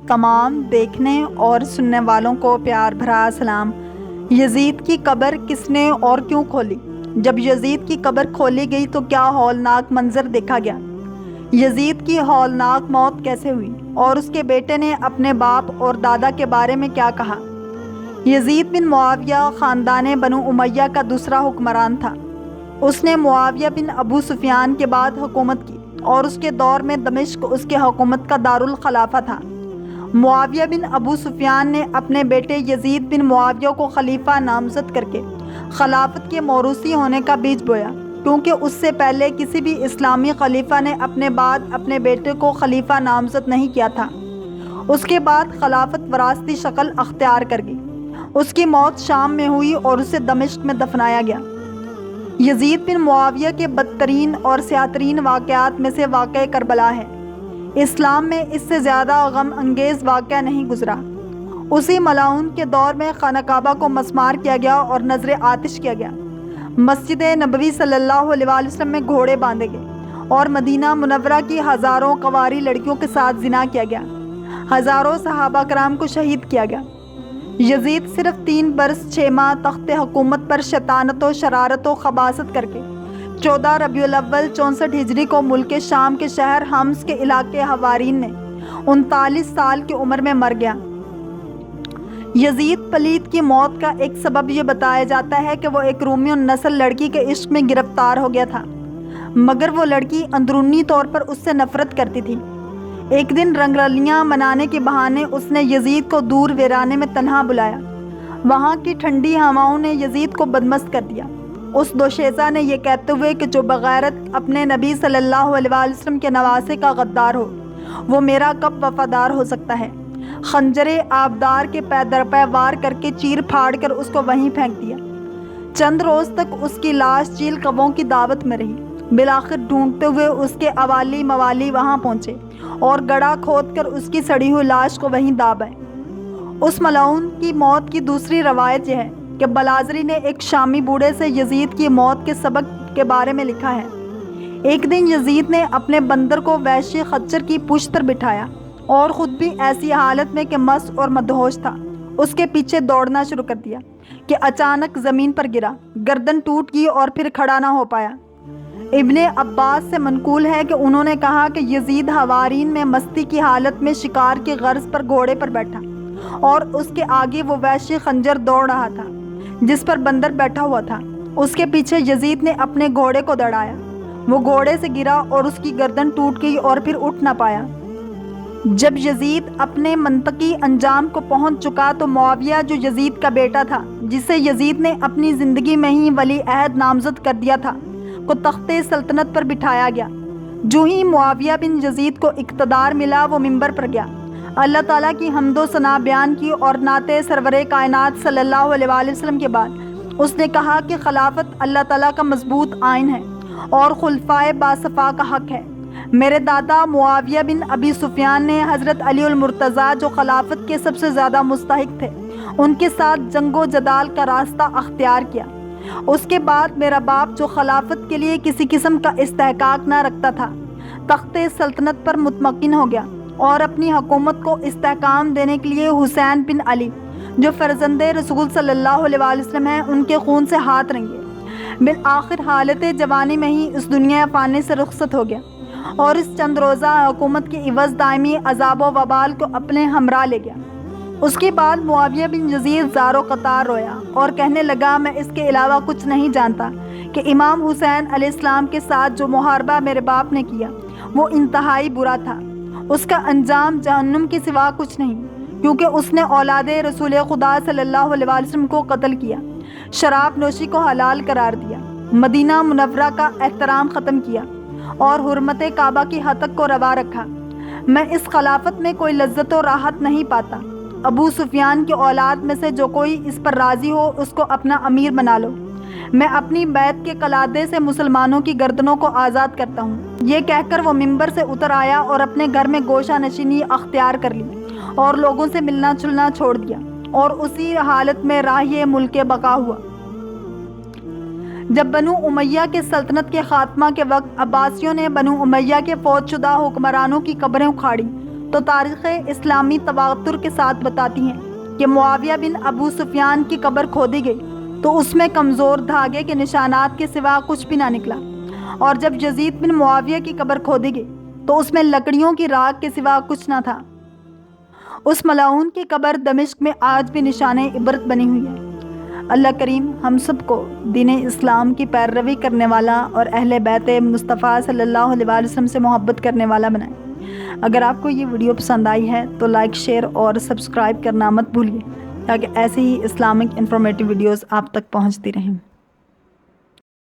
تمام دیکھنے اور سننے والوں کو پیار بھرا سلام۔ یزید کی قبر کس نے اور کیوں کھولی؟ جب یزید کی قبر کھولی گئی تو کیا ہولناک منظر دیکھا گیا؟ یزید کی ہولناک موت کیسے ہوئی اور اس کے بیٹے نے اپنے باپ اور دادا کے بارے میں کیا کہا؟ یزید بن معاویہ خاندان بنو امیہ کا دوسرا حکمران تھا۔ اس نے معاویہ بن ابو سفیان کے بعد حکومت کی اور اس کے دور میں دمشق اس کے حکومت کا دارالخلافہ تھا۔ معاویہ بن ابو سفیان نے اپنے بیٹے یزید بن معاویہ کو خلیفہ نامزد کر کے خلافت کے موروثی ہونے کا بیج بویا، کیونکہ اس سے پہلے کسی بھی اسلامی خلیفہ نے اپنے بعد اپنے بیٹے کو خلیفہ نامزد نہیں کیا تھا۔ اس کے بعد خلافت وراثتی شکل اختیار کر گئی۔ اس کی موت شام میں ہوئی اور اسے دمشق میں دفنایا گیا۔ یزید بن معاویہ کے بدترین اور سیاہ ترین واقعات میں سے واقعہ کربلا ہے۔ اسلام میں اس سے زیادہ غم انگیز واقعہ نہیں گزرا۔ اسی ملعون کے دور میں خانہ کعبہ کو مسمار کیا گیا اور نذر آتش کیا گیا۔ مسجد نبوی صلی اللہ علیہ وسلم میں گھوڑے باندھے گئے اور مدینہ منورہ کی ہزاروں کنواری لڑکیوں کے ساتھ زنا کیا گیا۔ ہزاروں صحابہ کرام کو شہید کیا گیا۔ یزید صرف 3 برس 6 ماہ تخت حکومت پر شیطانت و شرارت و خباثت کر کے 14 ربیع الاول 64 ہجری کو ملک شام کے شہر حمص کے علاقے حوارین میں 39 سال کی عمر میں مر گیا۔ یزید پلید کی موت کا ایک سبب یہ بتایا جاتا ہے کہ وہ ایک رومی نسل لڑکی کے عشق میں گرفتار ہو گیا تھا، مگر وہ لڑکی اندرونی طور پر اس سے نفرت کرتی تھی۔ ایک دن رنگ رلیاں منانے کے بہانے اس نے یزید کو دور ویرانے میں تنہا بلایا۔ وہاں کی ٹھنڈی ہواؤں نے یزید کو بدمست کر دیا۔ اس دوشیزہ نے یہ کہتے ہوئے کہ جو بغیرت اپنے نبی صلی اللہ علیہ وسلم کے نواسے کا غدار ہو، وہ میرا کب وفادار ہو سکتا ہے، خنجر آبدار کے پے در پے وار کر کے چیر پھاڑ کر اس کو وہیں پھینک دیا۔ چند روز تک اس کی لاش چیل کبوں کی دعوت میں رہی۔ بالآخر ڈھونڈتے ہوئے اس کے اوالی موالی وہاں پہنچے اور گڑھا کھود کر اس کی سڑی ہوئی لاش کو وہیں دابائے۔ اس ملعون کی موت کی دوسری روایت یہ ہے کہ بلازری نے ایک شامی بوڑھے سے یزید کی موت کے سبب کے بارے میں لکھا ہے۔ ایک دن یزید نے اپنے بندر کو وحشی خچر کی پشت پر بٹھایا اور خود بھی ایسی حالت میں کہ مست اور مدہوش تھا، اس کے پیچھے دوڑنا شروع کر دیا کہ اچانک زمین پر گرا، گردن ٹوٹ گئی اور پھر کھڑا نہ ہو پایا۔ ابن عباس سے منقول ہے کہ انہوں نے کہا کہ یزید حوارین میں مستی کی حالت میں شکار کی غرض پر گھوڑے پر بیٹھا اور اس کے آگے وہ وحشی خنجر دوڑ رہا تھا جس پر بندر بیٹھا ہوا تھا۔ اس کے پیچھے یزید نے اپنے گھوڑے کو دوڑایا، وہ گھوڑے سے گرا اور اس کی گردن ٹوٹ گئی اور پھر اٹھ نہ پایا۔ جب یزید اپنے منطقی انجام کو پہنچ چکا تو معاویہ جو یزید کا بیٹا تھا، جسے یزید نے اپنی زندگی میں ہی ولی عہد نامزد کر دیا تھا، کو تخت سلطنت پر بٹھایا گیا۔ جو ہی معاویہ بن یزید کو اقتدار ملا وہ منبر پر گیا، اللہ تعالیٰ کی حمد و ثنا بیان کی اور نعت سرور کائنات صلی اللہ علیہ وآلہ وسلم کے بعد اس نے کہا کہ خلافت اللہ تعالیٰ کا مضبوط آئین ہے اور خلفائے باصفا کا حق ہے۔ میرے دادا معاویہ بن ابی سفیان نے حضرت علی المرتضیٰ جو خلافت کے سب سے زیادہ مستحق تھے، ان کے ساتھ جنگ و جدال کا راستہ اختیار کیا۔ اس کے بعد میرا باپ جو خلافت کے لیے کسی قسم کا استحقاق نہ رکھتا تھا، تخت سلطنت پر مطمئن ہو گیا اور اپنی حکومت کو استحکام دینے کے لیے حسین بن علی جو فرزند رسول صلی اللہ علیہ وآلہ وسلم ہیں، ان کے خون سے ہاتھ رنگے۔ بالآخر حالت جوانی میں ہی اس دنیا فانی سے رخصت ہو گیا اور اس چند روزہ حکومت کے عوض دائمی عذاب و وبال کو اپنے ہمراہ لے گیا۔ اس کے بعد معاویہ بن یزید زار و قطار رویا اور کہنے لگا، میں اس کے علاوہ کچھ نہیں جانتا کہ امام حسین علیہ السلام کے ساتھ جو محاربہ میرے باپ نے کیا وہ انتہائی برا تھا۔ اس کا انجام جہنم کے سوا کچھ نہیں، کیونکہ اس نے اولاد رسول خدا صلی اللہ علیہ وسلم کو قتل کیا، شراب نوشی کو حلال قرار دیا، مدینہ منورہ کا احترام ختم کیا اور حرمت کعبہ کی ہتک کو روا رکھا۔ میں اس خلافت میں کوئی لذت و راحت نہیں پاتا۔ ابو سفیان کی اولاد میں سے جو کوئی اس پر راضی ہو اس کو اپنا امیر بنا لو۔ میں اپنی بیعت کے قلادے سے مسلمانوں کی گردنوں کو آزاد کرتا ہوں۔ یہ کہہ کر وہ منبر سے اتر آیا اور اپنے گھر میں گوشہ نشینی اختیار کر لی اور لوگوں سے ملنا جلنا چھوڑ دیا اور اسی حالت میں راہی ملک بقا ہوا۔ جب بنو امیہ کے سلطنت کے خاتمہ کے وقت عباسیوں نے بنو امیہ کے فوت شدہ حکمرانوں کی قبریں اکھاڑی تو تاریخ اسلامی تواتر کے ساتھ بتاتی ہیں کہ معاویہ بن ابو سفیان کی قبر کھودی گئی تو اس میں کمزور دھاگے کے نشانات کے سوا کچھ بھی نہ نکلا، اور جب یزید بن معاویہ کی قبر کھودی گئی تو اس میں لکڑیوں کی راکھ کے سوا کچھ نہ تھا۔ اس ملعون کی قبر دمشق میں آج بھی نشان عبرت بنی ہوئی ہے۔ اللہ کریم ہم سب کو دین اسلام کی پیروی کرنے والا اور اہل بیت مصطفیٰ صلی اللہ علیہ وسلم سے محبت کرنے والا بنائے۔ اگر آپ کو یہ ویڈیو پسند آئی ہے تو لائک، شیئر اور سبسکرائب کرنا مت بھولیے تاکہ ایسے ہی اسلامک انفارمیٹیو ویڈیوز آپ تک پہنچتی رہیں۔